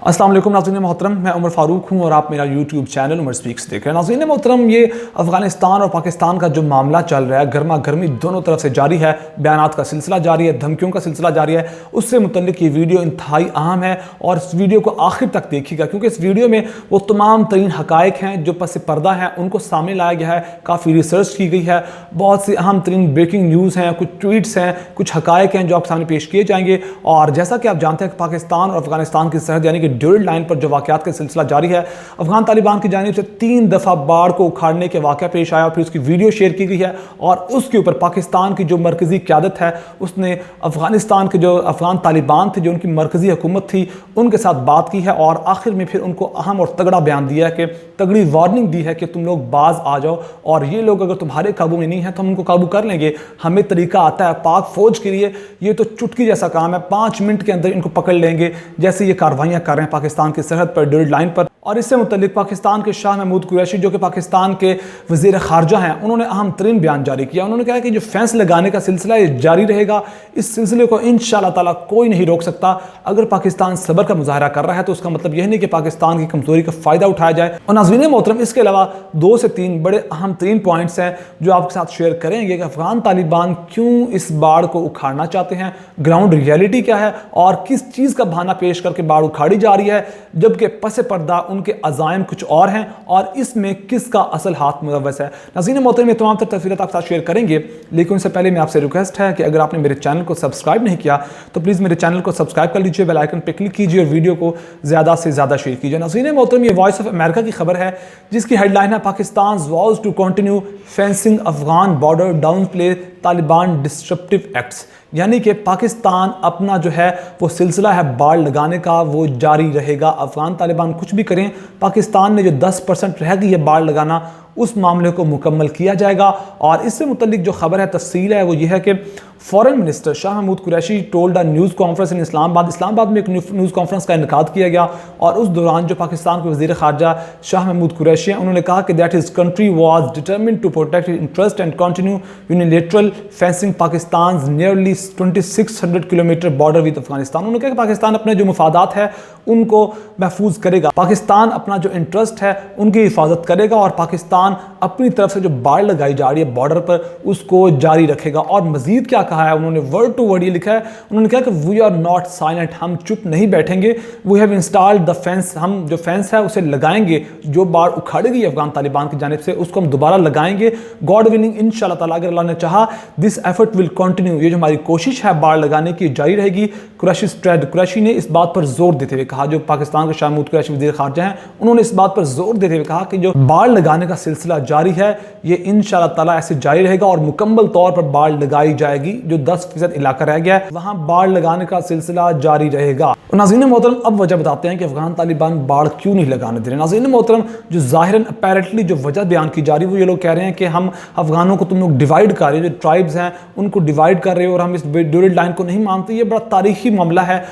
अस्सलाम वालेकुम नाज़रीन मोहतरम, मैं उमर फ़ारूक हूँ और आप मेरा यूट्यूब चैनल उमर स्पीक्स देख रहे हैं। नाज़रीन मोहतरम, ये अफ़गानिस्तान और पाकिस्तान का जो मामला चल रहा है, गर्मा गर्मी दोनों तरफ से जारी है, बयानात का सिलसिला जारी है, धमकियों का सिलसिला जारी है। उससे मुतल्लिक ये वीडियो इंतहाई अहम है और इस वीडियो को आखिर तक देखिएगा, क्योंकि इस वीडियो में वो तमाम तरीन हक़ाइक़ हैं जो पस पर्दा हैं, उनको सामने लाया गया है। काफ़ी रिसर्च की गई है, बहुत सी अहम तरीन ब्रेकिंग न्यूज़ हैं, कुछ ट्वीट्स हैं, कुछ हक़ाइक़ हैं जो आपके सामने पेश किए जाएंगे। और जैसा कि आप जानते हैं कि पाकिस्तान और अफ़गानिस्तान की सरहद यानी कि ड्यूरल लाइन पर जो वाक़यात का सिलसिला जारी है, अफगान तालिबान की जानिब से 3 दफ़ा बाढ़ को उखाड़ने के वाक़या पेश आया, फिर उसकी वीडियो शेयर की गई है और उसके ऊपर पाकिस्तान की जो मरकज़ी क़यादत है उसने अफ़गानिस्तान के जो अफगान तालिबान थे, जो उनकी मरकज़ी हुकूमत थी, उनके साथ बात की है और आखिर में फिर उनको अहम और तगड़ा बयान दिया है कि तगड़ी वार्निंग दी है कि तुम लोग बाज आ जाओ और ये लोग अगर तुम्हारे काबू में नहीं है तो हम उनको काबू कर लेंगे। हमें तरीका आता है, पाक फ़ौज के लिए ये तो चुटकी जैसा काम है, 5 मिनट के अंदर इनको पकड़ लेंगे, जैसे ये कार्रवाइयाँ कर रहे हैं पाकिस्तान की सरहद पर, ड्यूरल लाइन पर। और इससे मुतल्लिक पाकिस्तान के शाह महमूद कुरैशी, जो कि पाकिस्तान के वज़ीर ख़ारजा हैं, उन्होंने अहम तरीन बयान जारी किया। उन्होंने कहा कि जो फेंस लगाने का सिलसिला ये जारी रहेगा, इस सिलसिले को इंशाअल्लाह ताला कोई नहीं रोक सकता। अगर पाकिस्तान सब्र का मुजाहरा कर रहा है तो उसका मतलब यह नहीं कि पाकिस्तान की कमज़ोरी का फ़ायदा उठाया जाए। और नाज़रीन मोहतरम, इसके अलावा 2 से 3 बड़े अहम तरीन पॉइंट्स हैं जो आपके साथ शेयर करेंगे कि अफ़गान तालिबान क्यों इस बाढ़ को उखाड़ना चाहते हैं, ग्राउंड रियलिटी क्या है और किस चीज़ का बहाना पेश करके बाढ़ उखाड़ी जा रही है, जबकि पस पर्दा उनके अज़ाइम कुछ और हैं और इसमें किसका असल हाथ मुलव्वस है। नाज़रीन मोहतरम, में तमाम तफसीलात आपके साथ शेयर करेंगे, लेकिन उससे पहले मैं आपसे रिक्वेस्ट है कि अगर आपने मेरे चैनल को सब्सक्राइब नहीं किया तो प्लीज़ मेरे चैनल को सब्सक्राइब कर लीजिए, बेल आइकन पर क्लिक कीजिए और वीडियो को ज़्यादा से ज़्यादा शेयर कीजिए। नाज़रीन मोहतरम, ये वॉइस ऑफ अमेरिका की खबर है जिसकी हेडलाइन है Pakistan vows to continue fencing Afghan border downplay Taliban disruptive acts, यानी कि पाकिस्तान अपना जो है वो सिलसिला है बाढ़ लगाने का वो जारी रहेगा। अफगान तालिबान कुछ भी करें, पाकिस्तान ने जो 10% रह गई है बाढ़ लगाना, उस मामले को मुकम्मल किया जाएगा। और इससे मुतल्लिक जो खबर है, तफसील है, वो ये है कि foreign minister Shah Mahmood Qureshi told a news conference in Islamabad में एक न्यूज़ कॉन्फ्रेंस का इनकाद किया गया और उस दौरान जो पाकिस्तान के वज़ीर ख़ारजा शाह महमूद कुरैशी हैं, उन्होंने कहा कि that his country was determined to protect his interest and continue unilateral fencing Pakistan nearly 2600 kilometre border with Afghanistan. उन्होंने कहा कि पाकिस्तान अपने जो मुफादात है उनको महफूज करेगा, पाकिस्तान अपना जो इंटरेस्ट है उनकी हिफाजत करेगा और पाकिस्तान अपनी तरफ से जो बाढ़ लगाई जा रही है बॉर्डर पर उसको जारी रखेगा। और मजीद क्या कहा है उन्होंने, वर्ड टू वर्ड ये लिखा है, उन्होंने कहा कि वी आर नॉट साइलेंट, हम चुप नहीं बैठेंगे, we have installed the fence, हम जो फेंस है उसे लगाएंगे, जो बाढ़ उखाड़ी गई अफगान तालिबान की जानिब से उसको हम दोबारा लगाएंगे, गॉड विलिंग, इंशाअल्लाह ताला अगर अल्लाह ने चाहा, दिस एफर्ट विल कंटिन्यू, ये जो हमारी कोशिश है बाढ़ लगाने की जारी रहेगी। कुरैशी ने इस बात पर जोर देते हुए कहा, जो पाकिस्तान के शाह महमूद कुरैशी वज़ीर ख़ारजा हैं, उन्होंने इस बात पर जोर देते हुए कहा कि जो बाढ़ लगाने का सिलसिला जारी है ये इंशाअल्लाह ताला ऐसे जारी रहेगा और मुकम्मल तौर पर बाढ़ लगाई जाएगी। जो 10% इलाका रह गया है वहां बाढ़ लगाने का सिलसिला जारी रहेगा। नाज़रीन मोहतरम, अब वजह बताते हैं कि अफगान तालिबान बाढ़ क्यों नहीं लगाने दे रहे। नाज़रीन मोहतरम, जो ज़ाहिरन अपैरेंटली जो वजह बयान की जा रही है वो ये लोग कह रहे हैं कि हम अफगानों को तुम लोग डिवाइड कर रहे हो, जो ट्राइब्स हैं उनको डिवाइड कर रहे हो और हम इस ड्यूरल लाइन को नहीं मानते। ये बड़ा तारीखी मामला है,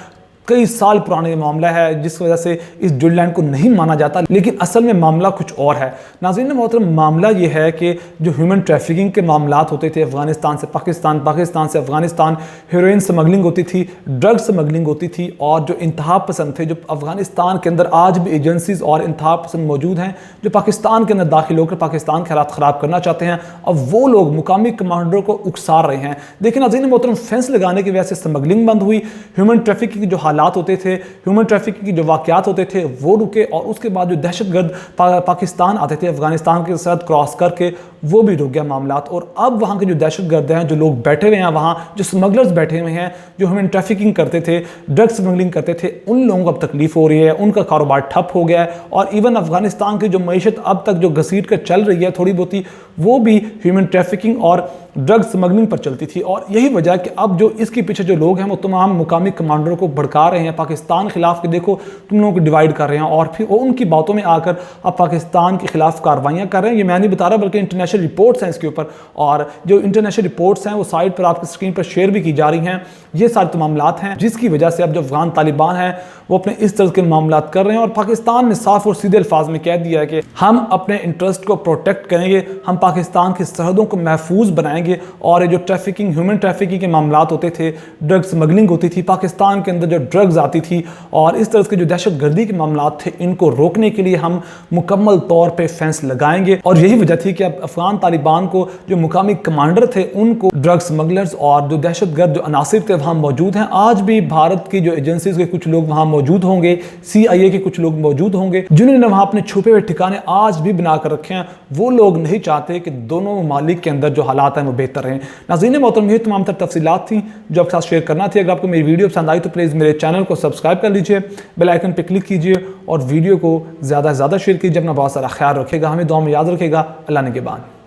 कई साल पुराना मामला है जिस वजह से इस ड्यूरल लाइन को नहीं माना जाता, लेकिन असल में मामला कुछ और है। नाज़रीन मोहतरम, मामला ये है कि जो ह्यूमन ट्रैफिकिंग के मामलात होते थे अफ़गानिस्तान से पाकिस्तान, पाकिस्तान से अफ़गानिस्तान, हेरोइन स्मगलिंग होती थी, ड्रग स्मगलिंग होती थी और जो इंतहा पसंद थे, जो अफ़गानिस्तान के अंदर आज भी एजेंसीज़ और इंतहा पसंद मौजूद हैं जो पाकिस्तान के अंदर दाखिल होकर पाकिस्तान के हालात ख़राब करना चाहते हैं, अब वो लोग मुकामी कमांडरों को उकसार रहे हैं। देखिए नाज़रीन मोहतरम, फेंस लगाने की वजह से स्मगलिंग बंद हुई, ह्यूमन ट्रैफिकिंग की जो हालात होते थे, ह्यूमन ट्रैफिकिंग की जो वाक़यात होते थे वो रुके और उसके बाद जो दहशतगर्द पाकिस्तान आते थे अफगानिस्तान के साथ क्रॉस करके वो भी रुक गया मामलात। और अब वहाँ के जो दहशतगर्द हैं, जो लोग बैठे हुए हैं वहाँ, जो स्मगलर्स बैठे हुए हैं, जो ह्यूमन ट्रैफिकिंग करते थे, ड्रग स्मगलिंग करते थे, उन लोगों को अब तकलीफ हो रही है, उनका कारोबार ठप हो गया है और इवन अफगानिस्तान की जो मईशत अब तक जो घसीट कर चल रही है थोड़ी बहुती, वो भी ह्यूमन ट्रैफिकिंग और ड्रग स्मगलिंग पर चलती थी। और यही वजह है कि अब जो इसके पीछे जो लोग हैं वो तमाम मुकामी कमांडरों को भड़का रहे हैं पाकिस्तान के खिलाफ कि देखो तुम लोगों को डिवाइड कर रहे हैं और फिर वो उनकी बातों में आकर अब पाकिस्तान के खिलाफ कार्रवाइयाँ कर रहे हैं। ये मैं नहीं बता रहा बल्कि इंटरनेशनल रिपोर्ट्स हैं इसके ऊपर, और जो इंटरनेशनल रिपोर्ट्स हैं वो साइट पर आपकी स्क्रीन पर शेयर भी की जा रही हैं। ये सारे मामलात हैं जिसकी वजह से अब जो अफगान तालिबान हैं वो अपने इस तरह के मामलात कर रहे हैं और पाकिस्तान ने साफ और सीधे अल्फाज में कह दिया है कि हम अपने इंटरेस्ट को प्रोटेक्ट करेंगे, हम پاکستان کی سرحدوں کو محفوظ بنائیں گے اور یہ جو ٹریفکنگ ہیومن ٹریفکنگ کے معاملات ہوتے تھے، ڈرگ سمگلنگ ہوتی تھی، پاکستان کے اندر جو ڈرگز آتی تھی اور اس طرح کے جو دہشت گردی کے معاملات تھے، ان کو روکنے کے لیے ہم مکمل طور پہ فینس لگائیں گے۔ اور یہی وجہ تھی کہ اب افغان طالبان کو جو مقامی کمانڈر تھے ان کو ڈرگ سمگلرز اور جو دہشت گرد جو عناصر تھے وہاں موجود ہیں، آج بھی بھارت کی جو ایجنسیز کے کچھ لوگ وہاں موجود ہوں گے، CIA کے کچھ لوگ موجود ہوں گے، جنہوں نے وہاں اپنے چھپے ہوئے ٹھکانے آج بھی بنا کر رکھے ہیں۔ وہ لوگ نہیں چاہتے کہ دونوں ممالک کے اندر جو حالات ہیں وہ بہتر رہیں۔ ناظرین محترم، یہ تمام تر تفصیلات تھیں جو آپ کے ساتھ شیئر کرنا تھی۔ اگر آپ کو میری ویڈیو پسند آئی تو پلیز میرے چینل کو سبسکرائب کر لیجئے، بیل آئیکن پہ کلک کیجئے اور ویڈیو کو زیادہ سے زیادہ شیئر کیجئے۔ اپنا بہت سارا خیال رکھے گا، ہمیں دعا میں یاد رکھے گا۔ اللہ نگہبان۔